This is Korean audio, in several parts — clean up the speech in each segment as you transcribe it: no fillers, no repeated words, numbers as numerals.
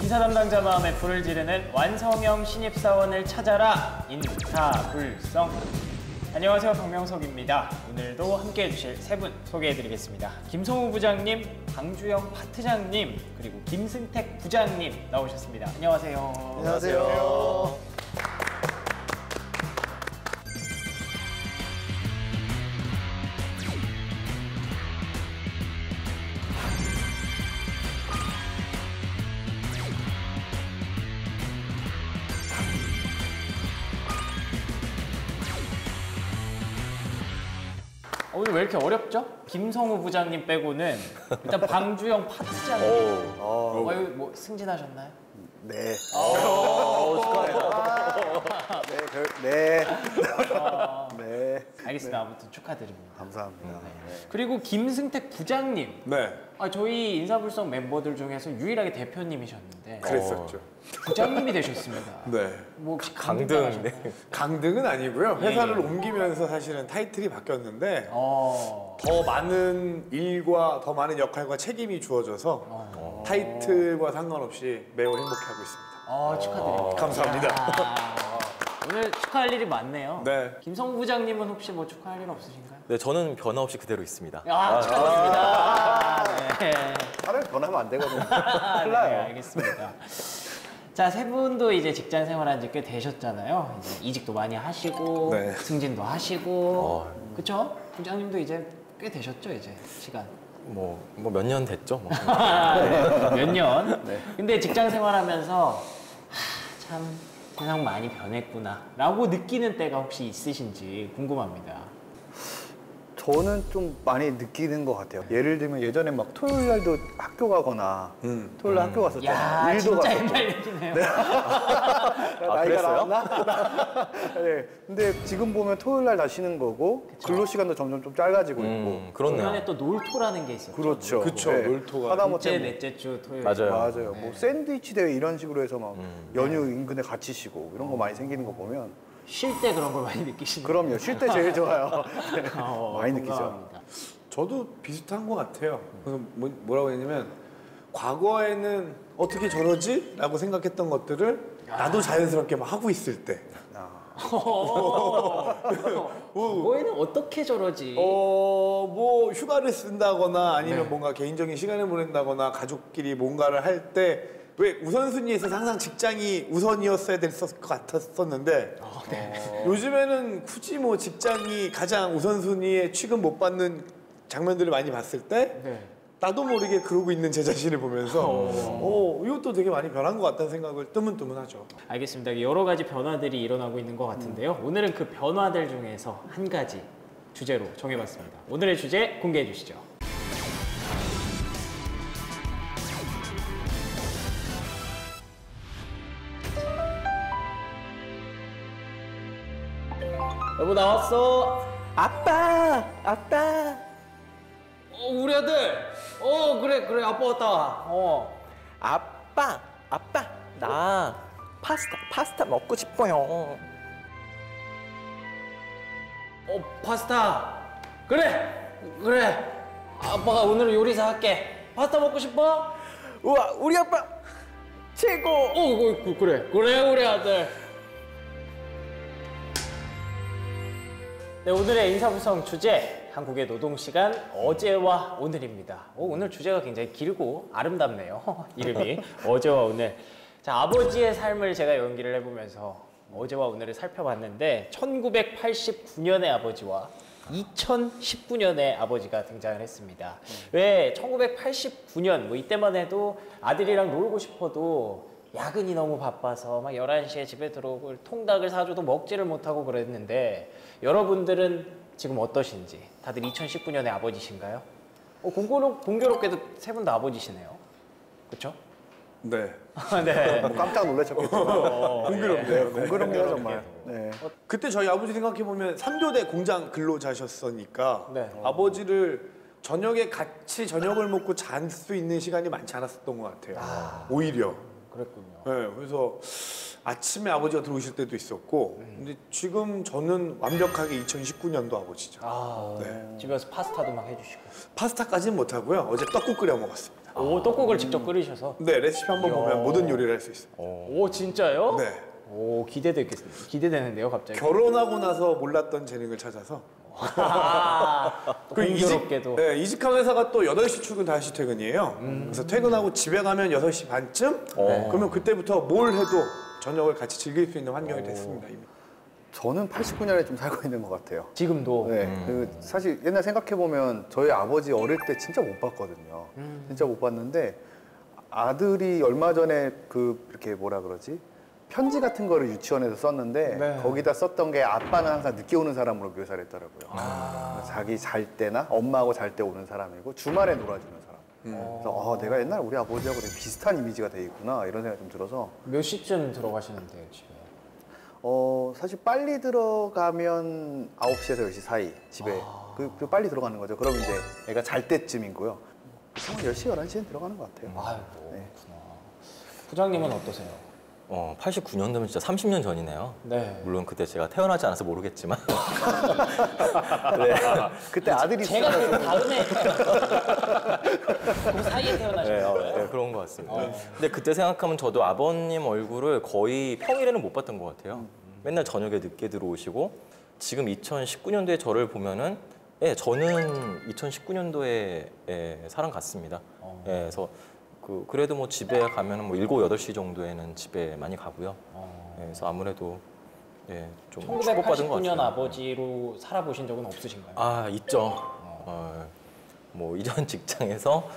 인사 담당자 마음에 불을 지르는 완성형 신입사원을 찾아라 인사불성. 안녕하세요, 박명석입니다. 오늘도 함께해 주실 세 분 소개해드리겠습니다. 김성우 부장님, 방주영 파트장님, 그리고 김승택 부장님 나오셨습니다. 안녕하세요. 안녕하세요. 오늘 왜 이렇게 어렵죠? 김성우 부장님 빼고는 일단 방주영 파트장님. 이거 뭐 승진하셨나요? 네. 축하해요. 네. 네. 알겠습니다. 아무튼 축하드립니다. 감사합니다. 네. 그리고 김승택 부장님. 네. 저희 인사불성 멤버들 중에서 유일하게 대표님이셨는데 그랬었죠. 부장님이 되셨습니다. 네. 뭐 혹시 강등. 강등은 아니고요. 예. 회사를 옮기면서 사실은 타이틀이 바뀌었는데 어. 더 많은 일과 더 많은 역할과 책임이 주어져서 타이틀과 상관없이 매우 행복해하고 있습니다. 축하드립니다. 감사합니다. 오늘 축하할 일이 많네요. 네. 김성우 부장님은 혹시 뭐 축하할 일 없으신가요? 네, 저는 변화 없이 그대로 있습니다. 축하드립니다. 네. 차라리 변하면 안 되거든요. 네, 알겠습니다. 자, 세 분도 이제 직장 생활한 지 꽤 되셨잖아요. 이제 이직도 많이 하시고, 네. 승진도 하시고, 그쵸? 부장님도 이제 꽤 되셨죠, 이제 시간. 뭐 몇 년 됐죠? 뭐. 몇 년. 근데 직장 생활하면서 참 세상 많이 변했구나 라고 느끼는 때가 혹시 있으신지 궁금합니다. 저는 좀 많이 느끼는 것 같아요. 예를 들면 예전에 막 토요일 날도 학교 가거나 토요일 날 학교 갔었잖아요. 야, 일도 진짜 갔었고. 옛날 얘기네요. 나이가 그랬어요? 나왔나? 네. 근데 지금 보면 토요일 날 다 쉬는 거고 근로 시간도 점점 좀 짧아지고 있고. 그렇네요. 중간에 또 놀토라는 게 있었죠. 그렇죠. 그쵸, 네. 놀토가. 하다못해 둘째, 뭐 넷째 주 토요일. 맞아요. 맞아요. 뭐 샌드위치 대회 이런 식으로 해서 막 연휴 인근에 같이 쉬고 이런 거 많이 생기는 거 보면 쉴 때 그런 걸 많이 느끼시는 그럼요. 쉴 때 제일 좋아요. 네. 많이 느끼죠. 공감합니다. 저도 비슷한 것 같아요. 그래서 뭐라고 했냐면 과거에는 어떻게 저러지? 라고 생각했던 것들을 나도 자연스럽게 막 하고 있을 때 뭐에는 어떻게 저러지? 뭐 휴가를 쓴다거나 아니면 네. 뭔가 개인적인 시간을 보낸다거나 가족끼리 뭔가를 할 때 왜 우선순위에서 항상 직장이 우선이었어야 됐을 것 같았었는데 요즘에는 굳이 뭐 직장이 가장 우선순위에 취급 못 받는 장면들을 많이 봤을 때 네. 나도 모르게 그러고 있는 제 자신을 보면서 이것도 되게 많이 변한 것 같다는 생각을 뜨문뜨문하죠. 알겠습니다. 여러 가지 변화들이 일어나고 있는 것 같은데요. 오늘은 그 변화들 중에서 한 가지 주제로 정해봤습니다. 오늘의 주제 공개해 주시죠. 여보 나왔어. 아빠! 아빠! 우리 아들. 그래 아빠 왔다. 아빠! 나 파스타 먹고 싶어요. 파스타. 그래. 아빠가 오늘 요리사 할게. 파스타 먹고 싶어? 우와, 우리 아빠 최고! 그래 우리 아들. 네, 오늘의 인사불성 주제 한국의 노동시간 어제와 오늘입니다. 오늘 주제가 굉장히 길고 아름답네요. 이름이 어제와 오늘. 자, 아버지의 삶을 제가 연기를 해보면서 어제와 오늘을 살펴봤는데 1989년의 아버지와 2019년의 아버지가 등장을 했습니다. 왜 1989년 뭐 이때만 해도 아들이랑 놀고 싶어도 야근이 너무 바빠서 막 11시에 집에 들어오고 통닭을 사줘도 먹지를 못하고 그랬는데 여러분들은 지금 어떠신지? 다들 2019년의 아버지신가요? 공교롭게도 세 분 다 아버지시네요. 그렇죠? 네. 네. 뭐 깜짝 놀라셨겠지만 공교롭네요. 공교롭네요 정말. 네. 그때 저희 아버지 생각해보면 3교대 공장 근로자셨으니까 네. 아버지를 저녁에 같이 저녁을 먹고 잘 수 있는 시간이 많지 않았었던 것 같아요. 오히려. 그랬군요. 네, 그래서 아침에 아버지가 들어오실 때도 있었고 근데 지금 저는 완벽하게 2019년도 아버지죠. 아, 네. 집에서 파스타도 막 해주시고. 파스타까지는 못하고요. 어제 떡국 끓여 먹었습니다. 오, 떡국을 직접 끓이셔서. 네, 레시피 한번 이야. 보면 모든 요리를 할 수 있어요. 오, 진짜요? 네. 오, 기대되는데요, 갑자기. 결혼하고 나서 몰랐던 재능을 찾아서. 그리고 공교롭게도. 네, 이직한 회사가 또 8시 출근, 5시 퇴근이에요. 그래서 퇴근하고 집에 가면 6시 반쯤? 그러면 그때부터 뭘 해도 저녁을 같이 즐길 수 있는 환경이 됐습니다, 이미. 저는 89년에 좀 살고 있는 것 같아요. 지금도. 네, 사실 옛날 생각해 보면 저희 아버지 어릴 때 진짜 못 봤거든요. 진짜 못 봤는데 아들이 얼마 전에 그 이렇게 뭐라 그러지? 편지 같은 거를 유치원에서 썼는데 네. 거기다 썼던 게 아빠는 항상 늦게 오는 사람으로 묘사를 했더라고요. 자기 잘 때나 엄마하고 잘 때 오는 사람이고 주말에 놀아주는 사람. 그래서 내가 옛날 우리 아버지하고 되게 비슷한 이미지가 돼 있구나 이런 생각이 좀 들어서 몇 시쯤 들어가시는데요, 집에? 사실 빨리 들어가면 9시에서 10시 사이 집에 그 빨리 들어가는 거죠. 그럼 이제 애가 잘 때쯤이고요. 10시, 11시엔 들어가는 것 같아요. 아이고, 네. 그렇구나. 부장님은 어떠세요? 89년도면 진짜 30년 전이네요. 네. 물론 그때 제가 태어나지 않아서 모르겠지만. 그때 아들이 제가 그 있어가지고 다음에 그 사이에 태어나신 거예요? 네, 그런 것 같습니다. 근데 그때 생각하면 저도 아버님 얼굴을 거의 평일에는 못 봤던 것 같아요. 맨날 저녁에 늦게 들어오시고 지금 2019년도에 저를 보면은 저는 2019년도에 사람 같습니다. 그래서 그래도 뭐 집에 가면은 뭐 7, 8시 정도에는 집에 많이 가고요. 그래서 아무래도 좀 축복받은 것 1989년 같아요. 아버지로 살아보신 적은 없으신가요? 아, 있죠. 뭐 이전 직장에서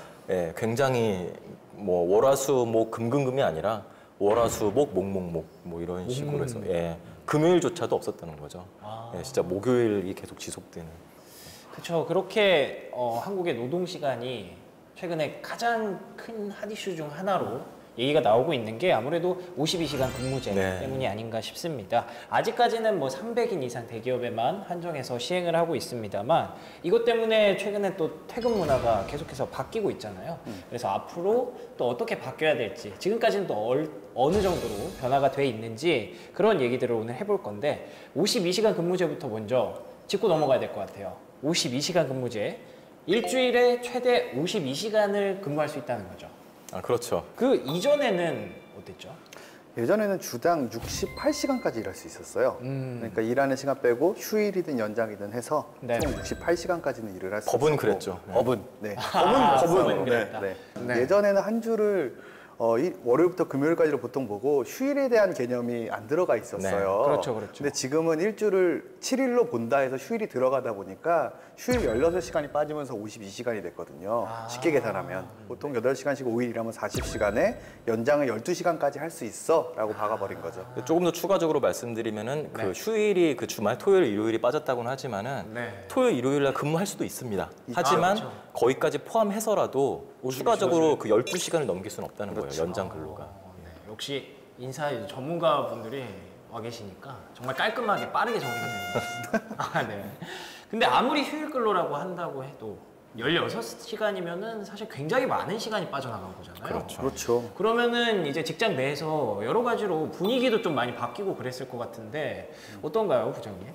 굉장히 뭐 월화수목 금금금이 아니라 월화수목 목목목 뭐 이런 식으로 해서 금요일조차도 없었다는 거죠. 진짜 목요일이 계속 지속되는. 그렇죠. 그렇게 한국의 노동 시간이 최근에 가장 큰 핫 이슈 중 하나로 얘기가 나오고 있는 게 아무래도 52시간 근무제 네. 때문이 아닌가 싶습니다. 아직까지는 뭐 300인 이상 대기업에만 한정해서 시행을 하고 있습니다만 이것 때문에 최근에 또 퇴근 문화가 계속해서 바뀌고 있잖아요. 그래서 앞으로 또 어떻게 바뀌어야 될지 지금까지는 또 어느 정도로 변화가 돼 있는지 그런 얘기들을 오늘 해볼 건데 52시간 근무제부터 먼저 짚고 넘어가야 될 것 같아요. 52시간 근무제. 일주일에 최대 52시간을 근무할 수 있다는 거죠. 아, 그렇죠. 그 이전에는 어땠죠? 예전에는 주당 68시간까지 일할 수 있었어요. 그러니까 일하는 시간 빼고 휴일이든 연장이든 해서 네. 총 68시간까지는 일을 할 수 있었고 법은 그랬죠. 법은. 네. 법은 그랬다. 네. 네. 예전에는 한 주를 월요일부터 금요일까지를 보통 보고 휴일에 대한 개념이 안 들어가 있었어요. 네, 그렇죠, 그렇죠. 근데 지금은 일주를 7일로 본다 해서 휴일이 들어가다 보니까 휴일 16시간이 빠지면서 52시간이 됐거든요. 쉽게 계산하면. 보통 8시간씩 5일 일하면 40시간에 연장을 12시간까지 할 수 있어 라고 박아버린 거죠. 조금 더 추가적으로 말씀드리면은 그 휴일이 그 주말 토요일 일요일이 빠졌다고는 하지만은 네. 토요일 일요일 날 근무할 수도 있습니다. 하지만 그렇죠. 거기까지 포함해서라도 추가적으로 그 12시간을 넘길 수는 없다는 거예요. 연장 근로가. 네. 역시 인사 전문가분들이 와 계시니까 정말 깔끔하게 빠르게 정리가 되는 것 같습니다. 네. 근데 아무리 휴일 근로라고 한다고 해도 16시간이면은 사실 굉장히 많은 시간이 빠져나간 거잖아요. 그렇죠. 그렇죠. 그러면은 이제 직장 내에서 여러 가지로 분위기도 좀 많이 바뀌고 그랬을 것 같은데 어떤가요, 부장님?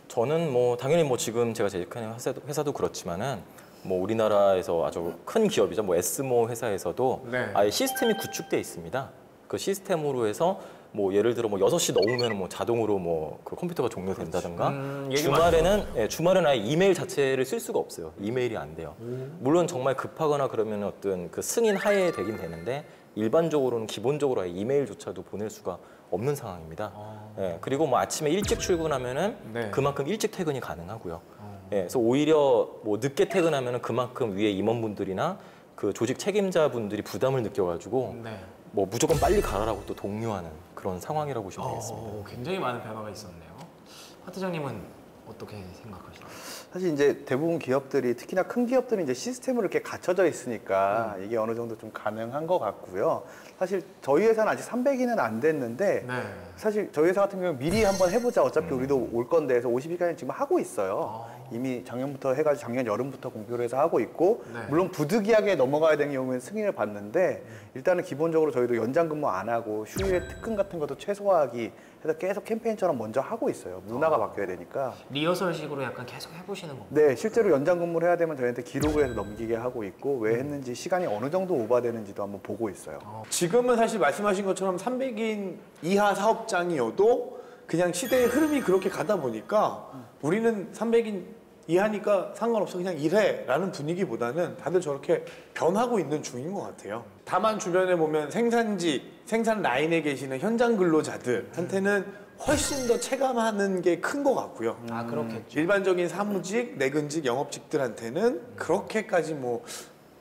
저는 뭐 당연히 뭐 지금 제가 재직하는 회사도 그렇지만은 뭐 우리나라에서 아주 큰 기업이죠. 뭐 에스모 회사에서도 네. 아예 시스템이 구축돼 있습니다. 그 시스템으로 해서 뭐 예를 들어 뭐 6시 넘으면 뭐 자동으로 뭐 그 컴퓨터가 종료된다든가 얘기 많이 주말에는 아예 이메일 자체를 쓸 수가 없어요. 이메일이 안 돼요. 물론 정말 급하거나 그러면 어떤 그 승인 하에 되긴 되는데 일반적으로는 기본적으로 아예 이메일조차도 보낼 수가 없는 상황입니다. 그리고 뭐 아침에 일찍 출근하면은 네. 그만큼 일찍 퇴근이 가능하고요. 그래서 오히려 뭐 늦게 퇴근하면은 그만큼 위에 임원분들이나 그 조직 책임자분들이 부담을 느껴가지고 네. 뭐 무조건 빨리 가라라고 또 독려하는 그런 상황이라고 보시면 되겠습니다. 굉장히 많은 변화가 있었네요. 하 팀장님은 어떻게 생각하시나요? 사실 이제 대부분 기업들이 특히나 큰 기업들은 이제 시스템으로 이렇게 갖춰져 있으니까 이게 어느 정도 좀 가능한 것 같고요. 사실 저희 회사는 아직 300일은 안 됐는데 네. 사실 저희 회사 같은 경우는 미리 한번 해보자. 어차피 우리도 올 건데 해서 52시간을 지금 하고 있어요. 이미 작년부터 해가지고 작년 여름부터 공표를 해서 하고 있고 네. 물론 부득이하게 넘어가야 되는 경우에는 승인을 받는데 일단은 기본적으로 저희도 연장 근무 안 하고 휴일에 특근 같은 것도 최소화하기 해서 계속 캠페인처럼 먼저 하고 있어요. 문화가 바뀌어야 되니까. 리허설식으로 약간 계속 해보시는 건가요? 네, 실제로 연장 근무를 해야 되면 저희한테 기록을 해서 넘기게 하고 있고 왜 했는지 시간이 어느 정도 오버되는지도 한번 보고 있어요. 지금은 사실 말씀하신 것처럼 300인 이하 사업장이어도 그냥 시대의 흐름이 그렇게 가다 보니까 우리는 300인 이하니까 상관없어 그냥 일해 라는 분위기보다는 다들 저렇게 변하고 있는 중인 것 같아요. 다만 주변에 보면 생산지, 생산 라인에 계시는 현장 근로자들한테는 훨씬 더 체감하는 게 큰 것 같고요. 아, 그렇겠죠. 일반적인 사무직, 내근직, 영업직들한테는 그렇게까지 뭐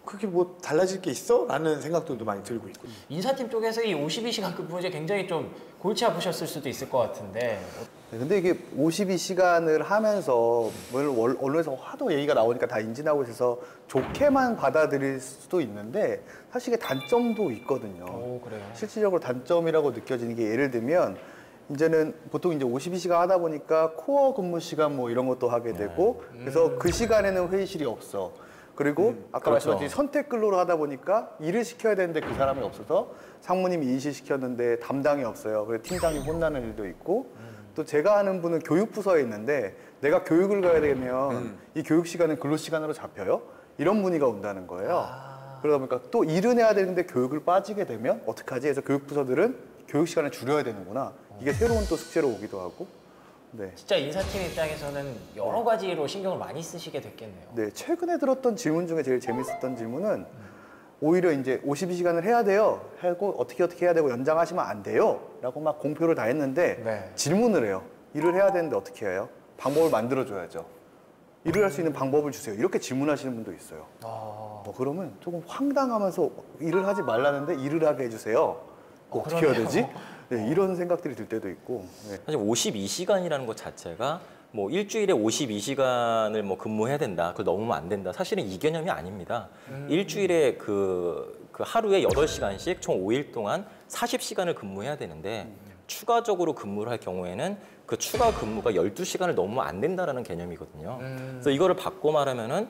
그렇게 뭐 달라질 게 있어? 라는 생각들도 많이 들고 있고요. 인사팀 쪽에서 이 52시간 근무제 굉장히 좀 골치 아프셨을 수도 있을 것 같은데 네, 근데 이게 52시간을 하면서 언론에서 하도 얘기가 나오니까 다 인지하고 있어서 좋게만 받아들일 수도 있는데 사실 이게 단점도 있거든요. 오, 그래요? 실질적으로 단점이라고 느껴지는 게 예를 들면 이제는 보통 이제 52시간 하다 보니까 코어 근무 시간 뭐 이런 것도 하게 되고 그래서 그 시간에는 회의실이 없어. 그리고 아까 그렇죠. 말씀하신 선택 근로를 하다 보니까 일을 시켜야 되는데 그 사람이 없어서 상무님이 인실 시켰는데 담당이 없어요. 그래서 팀장이 혼나는 일도 있고 또 제가 아는 분은 교육 부서에 있는데 내가 교육을 가야 되면 이 교육 시간은 근로 시간으로 잡혀요? 이런 문의가 온다는 거예요. 그러다 보니까 또 일은 해야 되는데 교육을 빠지게 되면 어떡하지 해서 교육 부서들은 교육 시간을 줄여야 되는구나. 이게 새로운 또 숙제로 오기도 하고. 네. 진짜 인사팀 입장에서는 여러 가지로 신경을 많이 쓰시게 됐겠네요. 네, 최근에 들었던 질문 중에 제일 재밌었던 질문은 오히려 이제 52시간을 해야 돼요. 하고 어떻게 해야 되고 연장하시면 안 돼요. 라고 막 공표를 다 했는데 네. 질문을 해요. 일을 해야 되는데 어떻게 해요? 방법을 만들어줘야죠. 일을 할 수 있는 방법을 주세요. 이렇게 질문하시는 분도 있어요. 그러면 조금 황당하면서 일을 하지 말라는데 일을 하게 해주세요. 어떻게 해야 되지? 네, 이런 생각들이 들 때도 있고. 네. 사실 52시간이라는 것 자체가 뭐 일주일에 52시간을 뭐 근무해야 된다. 그걸 넘으면 안 된다. 사실은 이 개념이 아닙니다. 일주일에 그 하루에 8시간씩 총 5일 동안 40시간을 근무해야 되는데 추가적으로 근무를 할 경우에는 그 추가 근무가 12시간을 넘으면 안 된다라는 개념이거든요. 그래서 이거를 바꿔 말하면은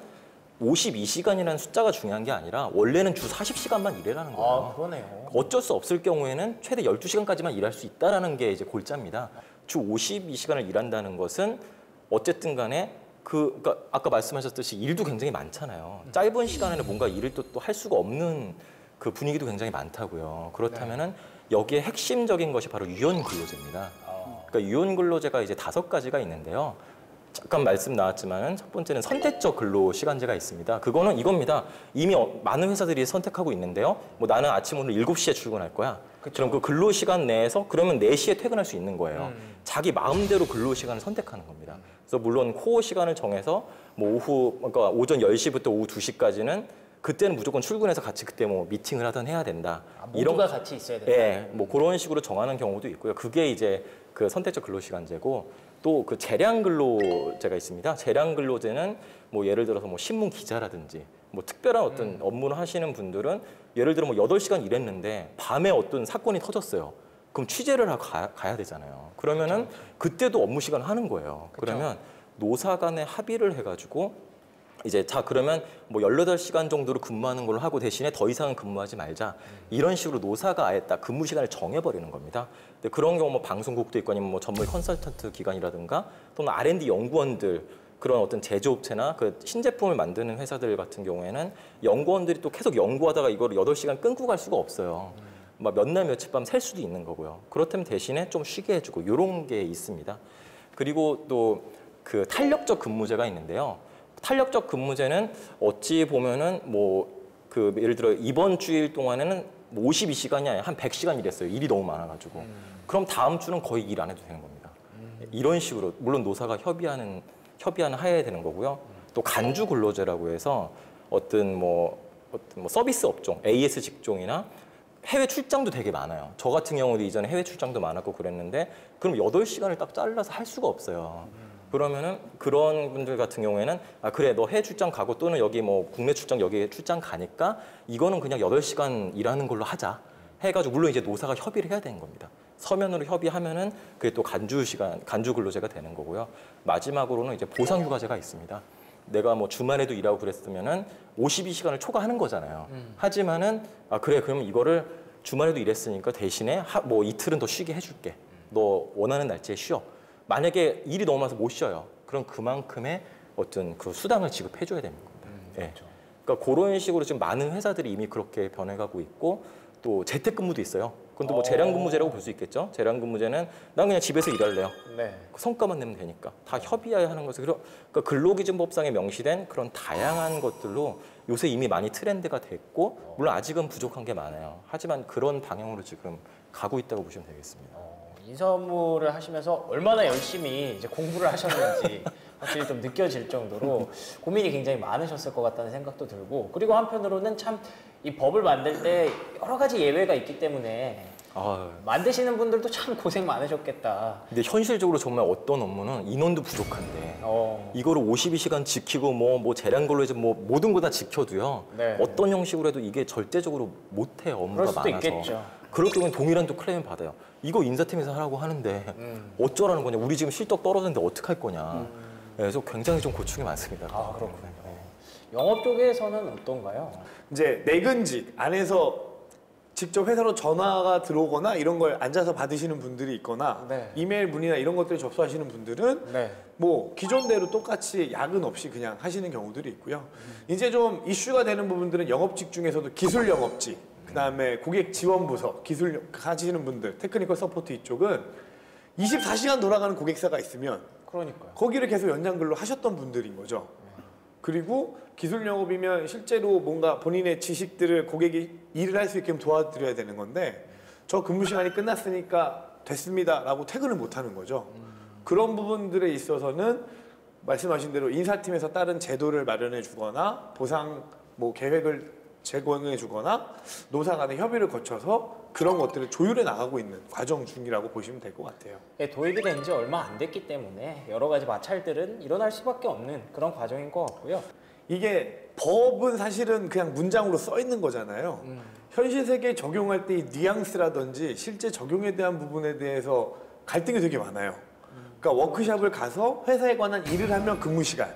52시간이라는 숫자가 중요한 게 아니라 원래는 주 40시간만 일하라는 거예요. 아, 그러네요. 어쩔 수 없을 경우에는 최대 12시간까지만 일할 수 있다라는 게 이제 골자입니다. 주 52시간을 일한다는 것은 어쨌든 간에 그러니까 아까 말씀하셨듯이 일도 굉장히 많잖아요. 짧은 시간에는 뭔가 일을 또 할 수가 없는 그 분위기도 굉장히 많다고요. 그렇다면은 여기에 핵심적인 것이 바로 유연 근로제입니다. 그러니까 유연 근로제가 이제 5가지가 있는데요. 잠깐 말씀 나왔지만 첫 번째는 선택적 근로 시간제가 있습니다. 그거는 이겁니다. 이미 많은 회사들이 선택하고 있는데요. 뭐 나는 아침 오늘 7시에 출근할 거야. 그럼 그 근로 시간 내에서 그러면 4시에 퇴근할 수 있는 거예요. 자기 마음대로 근로 시간을 선택하는 겁니다. 그래서 물론 코어 시간을 정해서 뭐 그러니까 오전 10시부터 오후 2시까지는 그때는 무조건 출근해서 같이 그때 뭐 미팅을 하든 해야 된다. 모두가 같이 있어야 된다. 예, 뭐 그런 식으로 정하는 경우도 있고요. 그게 이제 그 선택적 근로시간제고 또 그 재량 근로제가 있습니다. 재량 근로제는 뭐 예를 들어서 뭐 신문 기자라든지 뭐 특별한 어떤 업무를 하시는 분들은 예를 들어 뭐 8시간 일했는데 밤에 어떤 사건이 터졌어요. 그럼 취재를 하고 가야 되잖아요. 그러면은 그때도 업무 시간 하는 거예요. 그러면 노사 간에 합의를 해가지고 이제 자 그러면 뭐 18시간 정도로 근무하는 걸로 하고 대신에 더 이상은 근무하지 말자. 이런 식으로 노사가 아예 딱 근무 시간을 정해버리는 겁니다. 근데 그런 경우 뭐 방송국도 있고 아니면 뭐 전문 컨설턴트 기관이라든가 또는 R&D 연구원들 그런 어떤 제조업체나 그 신제품을 만드는 회사들 같은 경우에는 연구원들이 또 계속 연구하다가 이거를 8시간 끊고 갈 수가 없어요. 막 몇 날 며칠 밤 셀 수도 있는 거고요. 그렇다면 대신에 좀 쉬게 해주고 이런 게 있습니다. 그리고 또 그 탄력적 근무제가 있는데요. 탄력적 근무제는 어찌 보면은 뭐 그 예를 들어 이번 주일 동안에는 52시간이 아니라 한 100시간 일했어요. 일이 너무 많아가지고. 그럼 다음 주는 거의 일 안 해도 되는 겁니다. 이런 식으로 물론 노사가 협의하는 하에 되는 거고요. 또 간주 근로제라고 해서 어떤 뭐 서비스 업종, AS 직종이나 해외 출장도 되게 많아요. 저 같은 경우도 이전에 해외 출장도 많았고 그랬는데 그럼 8시간을 딱 잘라서 할 수가 없어요. 그러면은 그런 분들 같은 경우에는 아 그래 너 해외 출장 가고 또는 여기 뭐 국내 출장 여기 출장 가니까 이거는 그냥 8시간 일하는 걸로 하자 해가지고 물론 이제 노사가 협의를 해야 되는 겁니다. 서면으로 협의하면은 그게 또 간주 근로제가 되는 거고요. 마지막으로는 이제 보상휴가제가 있습니다. 내가 뭐 주말에도 일하고 그랬으면은 52시간을 초과하는 거잖아요. 하지만은 그래 그러면 이거를 주말에도 일했으니까 대신에 뭐 이틀은 더 쉬게 해줄게. 너 원하는 날짜에 쉬어. 만약에 일이 너무 많아서 못 쉬어요. 그럼 그만큼의 어떤 그 수당을 지급해줘야 되는 겁니다. 예. 그러니까 그런 식으로 지금 많은 회사들이 이미 그렇게 변해가고 있고 또 재택근무도 있어요. 그건 또 뭐 재량근무제라고 볼 수 있겠죠. 재량근무제는 난 그냥 집에서 일할래요. 네. 성과만 내면 되니까 다 협의해야 하는 것을 그러니까 근로기준법상에 명시된 그런 다양한 것들로 요새 이미 많이 트렌드가 됐고 물론 아직은 부족한 게 많아요. 하지만 그런 방향으로 지금 가고 있다고 보시면 되겠습니다. 인사 업무를 하시면서 얼마나 열심히 이제 공부를 하셨는지 확실히 좀 느껴질 정도로 고민이 굉장히 많으셨을 것 같다는 생각도 들고 그리고 한편으로는 참 이 법을 만들 때 여러 가지 예외가 있기 때문에 만드시는 분들도 참 고생 많으셨겠다. 근데 현실적으로 정말 어떤 업무는 인원도 부족한데 이거를 52시간 지키고 뭐 재량근로제 뭐 모든 거 다 지켜도요. 네. 어떤 형식으로 해도 이게 절대적으로 못해요. 업무가 그럴 수도 많아서. 있겠죠. 그럴 경우는 동일한 또 클레임을 받아요. 이거 인사팀에서 하라고 하는데 어쩌라는 거냐. 우리 지금 실적 떨어졌는데 어떡할 거냐. 그래서 굉장히 좀 고충이 많습니다. 그렇군요. 영업 쪽에서는 어떤가요? 이제 내근직 안에서 직접 회사로 전화가 들어오거나 이런 걸 앉아서 받으시는 분들이 있거나 네. 이메일 문의나 이런 것들 접수하시는 분들은 네. 뭐 기존대로 똑같이 야근 없이 그냥 하시는 경우들이 있고요. 이제 좀 이슈가 되는 부분들은 영업직 중에서도 기술 영업직, 그다음에 고객 지원 부서, 기술 하시는 분들, 테크니컬 서포트 이쪽은 24시간 돌아가는 고객사가 있으면 그러니까요. 거기를 계속 연장 근로 하셨던 분들인 거죠. 그리고 기술 영업이면 실제로 뭔가 본인의 지식들을 고객이 일을 할 수 있게 도와드려야 되는 건데 저 근무 시간이 끝났으니까 됐습니다라고 퇴근을 못 하는 거죠. 그런 부분들에 있어서는 말씀하신 대로 인사팀에서 다른 제도를 마련해 주거나 보상 뭐 계획을 제공해 주거나 노사 간의 협의를 거쳐서 그런 것들을 조율해 나가고 있는 과정 중이라고 보시면 될 것 같아요. 도입이 된 지 얼마 안 됐기 때문에 여러 가지 마찰들은 일어날 수밖에 없는 그런 과정인 것 같고요. 이게 법은 사실은 그냥 문장으로 써 있는 거잖아요. 현실 세계에 적용할 때 이 뉘앙스라든지 실제 적용에 대한 부분에 대해서 갈등이 되게 많아요. 그러니까 워크숍을 가서 회사에 관한 일을 하면 근무 시간,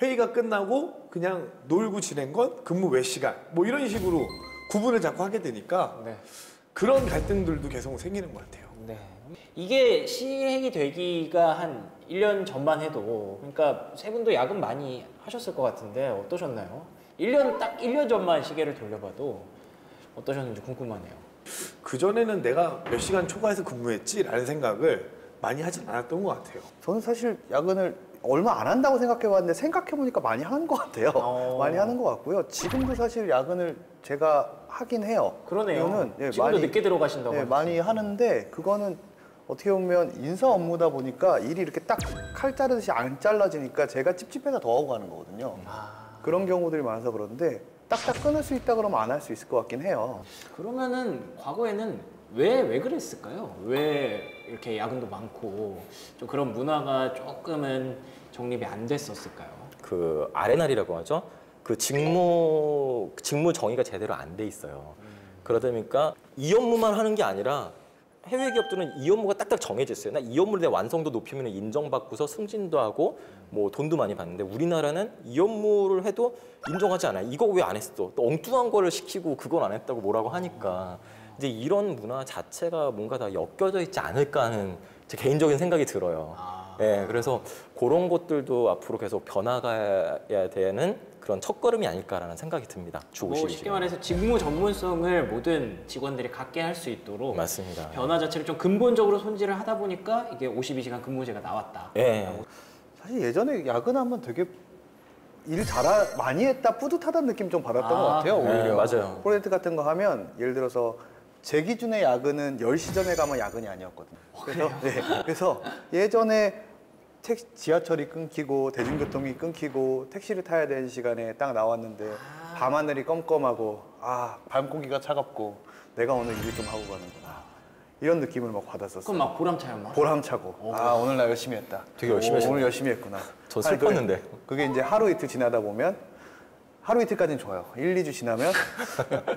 회의가 끝나고 그냥 놀고 지낸 건 근무 외 시간, 뭐 이런 식으로 구분을 자꾸 하게 되니까 네. 그런 갈등들도 계속 생기는 것 같아요. 네. 이게 시행이 되기가 한 1년 전만 해도 그러니까 세 분도 야근 많이 하셨을 것 같은데 어떠셨나요? 1년 전만 시계를 돌려봐도 어떠셨는지 궁금하네요. 그전에는 내가 몇 시간 초과해서 근무했지라는 생각을 많이 하진 않았던 것 같아요. 저는 사실 야근을 얼마 안 한다고 생각해봤는데 생각해보니까 많이 하는 것 같아요. 많이 하는 것 같고요. 지금도 사실 야근을 제가 하긴 해요. 그러네요. 이유는 지금도 늦게 들어가신다고 하셨어요. 많이 하는데 그거는 어떻게 보면 인사 업무다 보니까 일이 이렇게 딱 칼 자르듯이 안 잘라지니까 제가 찝찝해서 더 하고 가는 거거든요. 그런 경우들이 많아서 그런데 딱딱 끊을 수 있다 그러면 안 할 수 있을 것 같긴 해요. 그러면은 과거에는 왜 그랬을까요? 왜 이렇게 야근도 많고 좀 그런 문화가 조금은 정립이 안 됐었을까요? 그 아레날이라고 하죠. 그 직무 정의가 제대로 안 돼 있어요. 그러다 보니까 이 업무만 하는 게 아니라 해외 기업들은 이 업무가 딱딱 정해져 있어요. 나 이 업무를 내 완성도 높이면 인정받고서 승진도 하고 뭐 돈도 많이 받는데 우리나라는 이 업무를 해도 인정하지 않아요. 이거 왜 안 했어? 또 엉뚱한 거를 시키고 그걸 안 했다고 뭐라고 하니까 이제 이런 문화 자체가 뭔가 다 엮여져 있지 않을까 하는 제 개인적인 생각이 들어요. 예, 그래서 그런 것들도 앞으로 계속 변화가야 되는 그런 첫걸음이 아닐까라는 생각이 듭니다. 주 52시간. 쉽게 말해서 직무 전문성을 모든 직원들이 갖게 할 수 있도록 맞습니다. 변화 자체를 좀 근본적으로 손질을 하다 보니까 이게 52시간 근무제가 나왔다. 예. 사실 예전에 야근하면 되게 많이 했다 뿌듯하다는 느낌 좀 받았던 것 같아요. 오히려. 네, 맞아요. 프로젝트 같은 거 하면 예를 들어서 제 기준의 야근은 10시 전에 가면 야근이 아니었거든요. 그래서 예전에 지하철이 끊기고 대중교통이 끊기고 택시를 타야 되는 시간에 딱 나왔는데 밤하늘이 껌껌하고 밤공기가 차갑고 내가 오늘 일 좀 하고 가는구나. 이런 느낌을 막 받았었어요. 그럼 막 보람차요, 막? 보람차고 오늘 나 열심히 했다. 되게 열심히 하셨네. 오늘 열심히 했구나. 저 슬펐는데. 그게 이제 하루 이틀 지나다 보면 하루 이틀까지는 좋아요. 1, 2주 지나면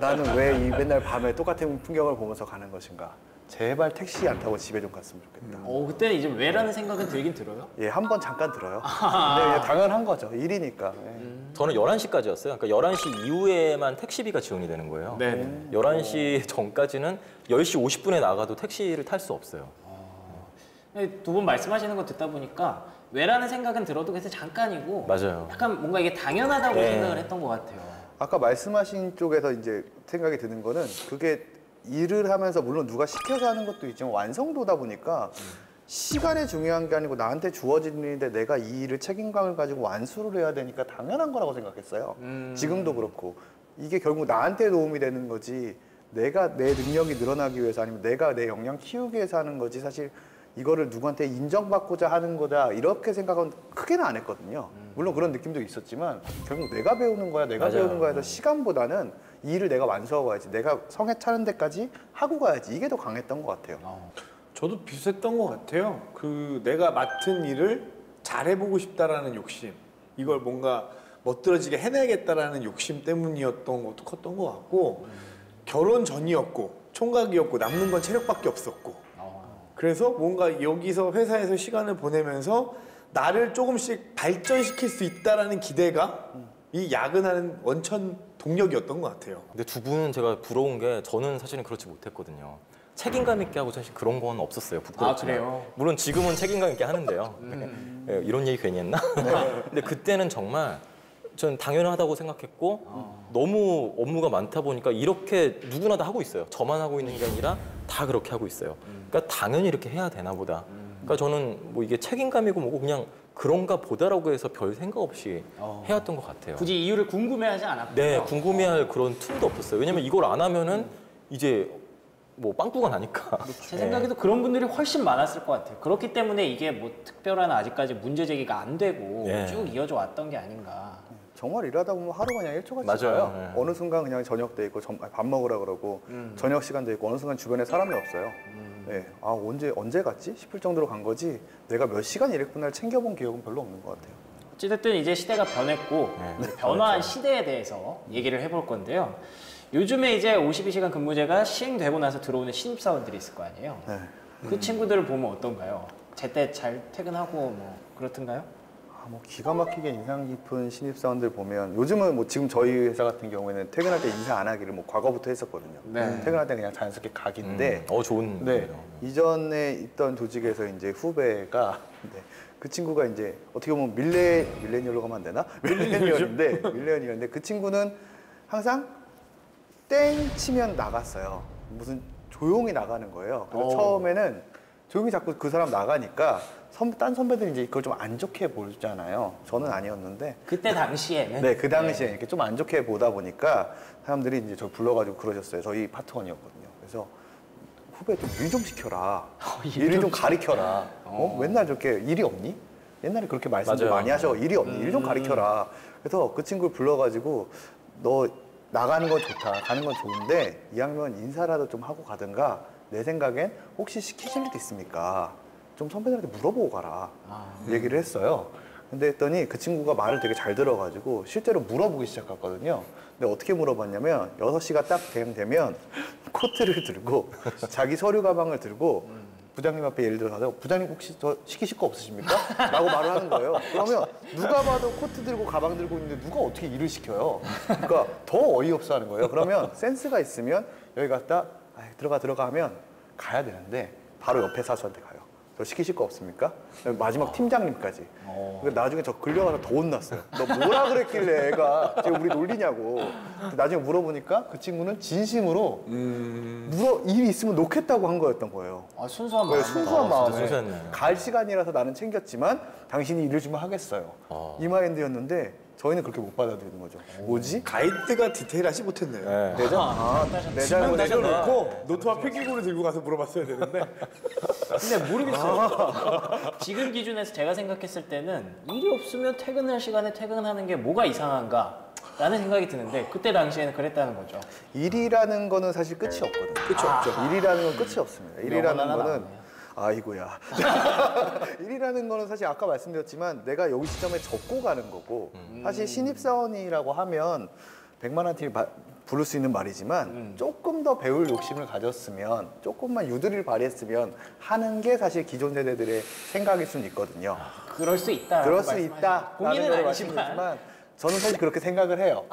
나는 왜 이 맨날 밤에 똑같은 풍경을 보면서 가는 것인가. 제발 택시 안 타고 집에 좀 갔으면 좋겠다. 그때는 이제 왜라는 생각은 들긴 들어요? 예, 한 번 잠깐 들어요. 근데 그냥 당연한 거죠. 일이니까. 예. 저는 11시까지였어요. 그러니까 11시 이후에만 택시비가 지원이 되는 거예요. 네. 11시 전까지는 10시 50분에 나가도 택시를 탈 수 없어요. 두 분 말씀하시는 거 듣다 보니까 왜라는 생각은 들어도 그래서 잠깐이고 맞아요. 약간 뭔가 이게 당연하다고 네. 생각을 했던 것 같아요. 아까 말씀하신 쪽에서 이제 생각이 드는 거는 그게 일을 하면서 물론 누가 시켜서 하는 것도 있지만 완성도다 보니까 시간이 중요한 게 아니고 나한테 주어진 일인데 내가 이 일을 책임감을 가지고 완수를 해야 되니까 당연한 거라고 생각했어요. 지금도 그렇고 이게 결국 나한테 도움이 되는 거지 내가 내 능력이 늘어나기 위해서 아니면 내가 내 역량 키우기 위해서 하는 거지 사실 이거를 누구한테 인정받고자 하는 거다 이렇게 생각은 크게는 안 했거든요. 물론 그런 느낌도 있었지만 결국 내가 배우는 거야 내가 맞아요. 배우는 거야에서 시간보다는 이 일을 내가 완수하고 가야지 내가 성에 차는 데까지 하고 가야지 이게 더 강했던 것 같아요. 저도 비슷했던 것 같아요. 그 내가 맡은 일을 잘해보고 싶다라는 욕심, 이걸 뭔가 멋들어지게 해내야겠다라는 욕심 때문이었던 것도 컸던 것 같고 결혼 전이었고 총각이었고 남는 건 체력밖에 없었고 그래서 뭔가 여기서 회사에서 시간을 보내면서 나를 조금씩 발전시킬 수 있다라는 기대가 이 야근하는 원천 동력이었던 것 같아요. 근데 두 분은 제가 부러운 게 저는 사실은 그렇지 못했거든요. 책임감 있게 하고 사실 그런 건 없었어요. 부끄럽지만. 그래요? 물론 지금은 책임감 있게 하는데요. 예, 이런 얘기 괜히 했나? 근데 그때는 정말 전 당연하다고 생각했고 너무 업무가 많다 보니까 이렇게 누구나 다 하고 있어요. 저만 하고 있는 게 아니라 다 그렇게 하고 있어요. 그러니까 당연히 이렇게 해야 되나 보다. 그러니까 저는 뭐 이게 책임감이고 뭐고 그냥 그런가 보다라고 해서 별 생각 없이 해왔던 것 같아요. 굳이 이유를 궁금해하지 않았고요. 네, 궁금해할 그런 틈도 없었어요. 왜냐면 이걸 안 하면은 이제 뭐 빵꾸가 나니까. 제 생각에도 그런 분들이 훨씬 많았을 것 같아요. 그렇기 때문에 이게 뭐 특별한 아직까지 문제 제기가 안 되고 예. 쭉 이어져 왔던 게 아닌가. 정말 일하다 보면 하루가 그냥 1초같이 맞아요. 가요. 네. 어느 순간 그냥 저녁 돼 있고 밥 먹으라 그러고 저녁 시간 돼 있고 어느 순간 주변에 사람이 없어요. 네. 아 언제 갔지 싶을 정도로 간 거지 내가 몇 시간 일했구나를 챙겨본 기억은 별로 없는 것 같아요. 어찌됐든 이제 시대가 변했고 네. 변화한 시대에 대해서 얘기를 해볼 건데요. 요즘에 이제 52시간 근무제가 시행되고 나서 들어오는 신입사원들이 있을 거 아니에요. 네. 그 친구들을 보면 어떤가요? 제때 잘 퇴근하고 뭐 그렇던가요? 뭐 기가 막히게 인상 깊은 신입사원들 보면 요즘은 뭐 지금 저희 회사 같은 경우에는 퇴근할 때 인사 안 하기를 뭐 과거부터 했었거든요. 네. 퇴근할 때 그냥 자연스럽게 각인데 좋은. 네. 거예요. 이전에 있던 조직에서 이제 후배가 네. 그 친구가 이제 어떻게 보면 밀레니얼로 가면 안 되나? 밀레니얼인데 그 친구는 항상 땡 치면 나갔어요. 무슨 조용히 나가는 거예요. 그래서 처음에는 조용히 자꾸 그 사람 나가니까 딴 선배들이 이제 그걸 좀 안 좋게 보잖아요. 저는 아니었는데. 그때 당시에는 네, 그 당시에 이렇게 좀 안 좋게 보다 보니까 사람들이 이제 저 불러가지고 그러셨어요. 저희 파트원이었거든요. 그래서 후배 좀 일 좀 시켜라. 일 좀 가리켜라. 맨날 저렇게 일이 없니? 옛날에 그렇게 말씀도 맞아요. 많이 하셔. 일이 없니? 일 좀 가리켜라. 그래서 그 친구를 불러가지고 너 나가는 건 좋다. 가는 건 좋은데 이왕이면 인사라도 좀 하고 가든가 내 생각엔 혹시 시키실 일 있습니까? 좀 선배들한테 물어보고 가라. 얘기를 했어요. 근데 했더니 그 친구가 말을 되게 잘 들어가지고 실제로 물어보기 시작했거든요. 근데 어떻게 물어봤냐면 6시가 딱 되면 코트를 들고 자기 서류 가방을 들고 부장님 앞에 예를 들어서 부장님 혹시 저 시키실 거 없으십니까? 라고 말을 하는 거예요. 그러면 누가 봐도 코트 들고 가방 들고 있는데 누가 어떻게 일을 시켜요? 그러니까 더 어이없어 하는 거예요. 그러면 센스가 있으면 여기 갔다 들어가 하면 가야 되는데 바로 옆에 사수한테 가요. 저 시키실 거 없습니까? 마지막 팀장님까지. 그러니까 나중에 저 끌려가서 더 혼났어요. 너 뭐라 그랬길래 애가 지금 우리 놀리냐고. 나중에 물어보니까 그 친구는 진심으로 일이 있으면 놓겠다고 한 거였던 거예요. 순수한 네, 마음. 순수한 진짜 마음에 순수했네요. 갈 시간이라서 나는 챙겼지만 당신이 일을 주면 하겠어요. 이 마인드였는데 저희는 그렇게 못 받아들이는 거죠. 뭐지? 가이드가 디테일하지 못했네요. 네. 내 지금 잘못. 내려놓고 노트와 필기구를 들고 가서 물어봤어야 되는데 근데 모르겠어요. 지금 기준에서 제가 생각했을 때는 일이 없으면 퇴근할 시간에 퇴근하는 게 뭐가 이상한가? 라는 생각이 드는데 그때 당시에는 그랬다는 거죠. 일이라는 거는 사실 끝이 없거든요. 끝이 없죠. 일이라는 건 끝이 없습니다. 일이라는 하나 거는 나오네요. 아이고야. 일이라는 거는 사실 아까 말씀드렸지만 내가 여기 시점에 접고 가는 거고 사실 신입사원이라고 하면 100만 원 팀 부를 수 있는 말이지만 조금 더 배울 욕심을 가졌으면 조금만 유두리를 발휘했으면 하는 게 사실 기존 세대들의 생각일 수는 있거든요. 그럴 수 있다. 그럴 수 있다라는 공인은 걸 아니지만. 말씀드리지만 저는 사실 그렇게 생각을 해요.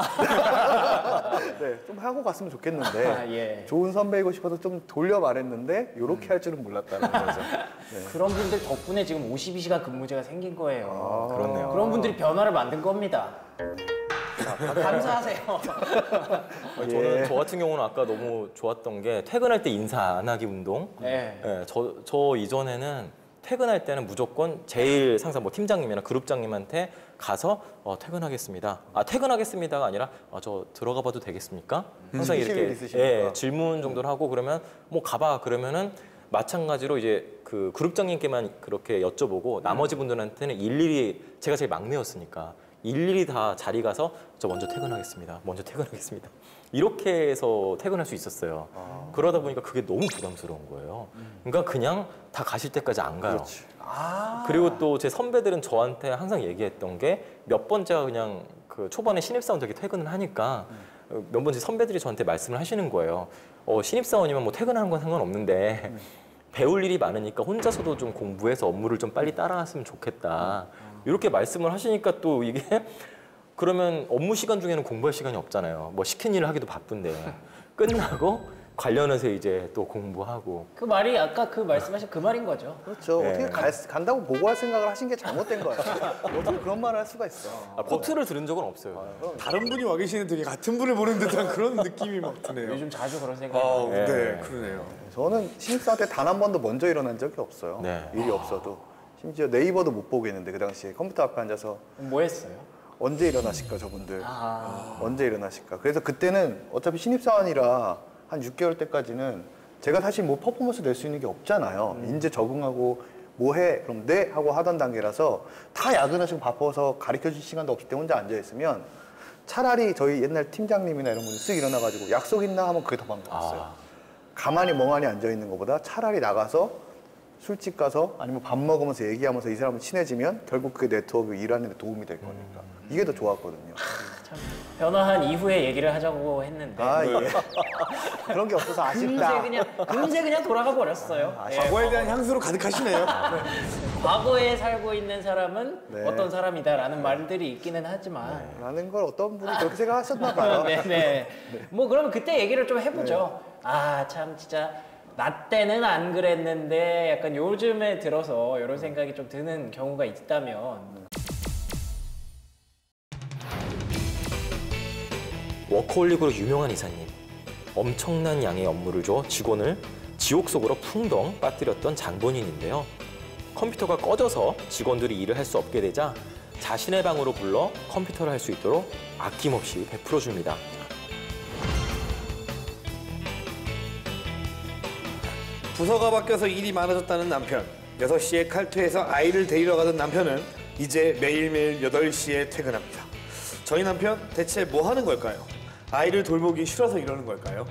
네, 좀 하고 갔으면 좋겠는데 아, 예. 좋은 선배이고 싶어서 좀 돌려 말했는데 이렇게 할 줄은 몰랐다는 거죠. 네. 그런 분들 덕분에 지금 52시간 근무제가 생긴 거예요. 그렇네요. 그런 분들이 변화를 만든 겁니다. 감사하세요. 저는 저 같은 경우는 아까 너무 좋았던 게 퇴근할 때 인사 안 하기 운동. 네. 예, 저 이전에는 퇴근할 때는 무조건 제일 상사 뭐 팀장님이나 그룹장님한테 가서 퇴근하겠습니다. 퇴근하겠습니다가 아니라 저 들어가 봐도 되겠습니까? 항상 스킬이 이렇게 있으시니까. 질문 정도를 하고 그러면 뭐 가봐 그러면은 마찬가지로 이제 그 그룹장님께만 그렇게 여쭤보고 나머지 분들한테는 일일이 제가 제일 막내였으니까 일일이 다 자리 가서 저 먼저 퇴근하겠습니다. 먼저 퇴근하겠습니다. 이렇게 해서 퇴근할 수 있었어요. 그러다 보니까 그게 너무 부담스러운 거예요. 그러니까 그냥 다 가실 때까지 안 가요. 그리고 또 제 선배들은 저한테 항상 얘기했던 게 몇 번째가 그냥 그 초반에 신입사원 되게 퇴근을 하니까 몇 번째 선배들이 저한테 말씀을 하시는 거예요. 신입사원이면 뭐 퇴근하는 건 상관없는데 배울 일이 많으니까 혼자서도 좀 공부해서 업무를 좀 빨리 따라갔으면 좋겠다. 이렇게 말씀을 하시니까 또 이게 그러면 업무 시간 중에는 공부할 시간이 없잖아요. 뭐 시킨 일을 하기도 바쁜데 끝나고 관련해서 이제 또 공부하고. 그 말이 아까 그 말씀하신 그 말인 거죠. 그렇죠. 네. 어떻게 간다고 보고할 생각을 하신 게 잘못된 거야. 어떻게 그런 말을 할 수가 있어. 코트를 들은 적은 없어요. 다른 분이 와 계시는데 되게 같은 분을 보는 듯한 그런 느낌이 막 드네요. 요즘 자주 그런 생각이 아, 나요. 네, 네. 그러네요. 저는 신입사원 때 단 한 번도 먼저 일어난 적이 없어요. 네. 일이 없어도. 심지어 네이버도 못 보겠는데 그 당시에 컴퓨터 앞에 앉아서 뭐 했어요? 언제 일어나실까 저분들. 아, 언제 일어나실까. 그래서 그때는 어차피 신입사원이라 한 6개월 때까지는 제가 사실 뭐 퍼포먼스 낼 수 있는 게 없잖아요. 이제 적응하고 뭐 해? 그럼 네? 하고 하던 단계라서 다 야근하시고 바빠서 가르쳐줄 시간도 없을 때 혼자 앉아있으면 차라리 저희 옛날 팀장님이나 이런 분이 쓱 일어나가지고 약속 있나 하면 그게 더 반가웠어요. 가만히 멍하니 앉아있는 것보다 차라리 나가서 술집 가서 아니면 밥 먹으면서 얘기하면서 이 사람을 친해지면 결국 그게 네트워크 일하는 데 도움이 될 거니까. 이게 더 좋았거든요. 참 변화한 이후에 얘기를 하자고 했는데 아, 예. 그런 게 없어서 아쉽다. 금세 그냥 돌아가 버렸어요. 예. 과거에 대한 향수로 가득하시네요. 과거에 살고 있는 사람은 네. 어떤 사람이다라는 말들이 있기는 하지만 라는 걸 어떤 분이 그렇게 생각하셨나 봐요. 네네. 뭐 그러면 그때 얘기를 좀 해보죠. 아 참 진짜 나 때는 안 그랬는데 약간 요즘에 들어서 이런 생각이 좀 드는 경우가 있다면 워커홀릭으로 유명한 이사님. 엄청난 양의 업무를 줘 직원을 지옥 속으로 풍덩 빠뜨렸던 장본인인데요. 컴퓨터가 꺼져서 직원들이 일을 할 수 없게 되자 자신의 방으로 불러 컴퓨터를 할 수 있도록 아낌없이 베풀어 줍니다. 부서가 바뀌어서 일이 많아졌다는 남편. 6시에 칼퇴해서 아이를 데리러 가던 남편은 이제 매일매일 8시에 퇴근합니다. 저희 남편 대체 뭐 하는 걸까요? 아이를 돌보기 싫어서 이러는 걸까요?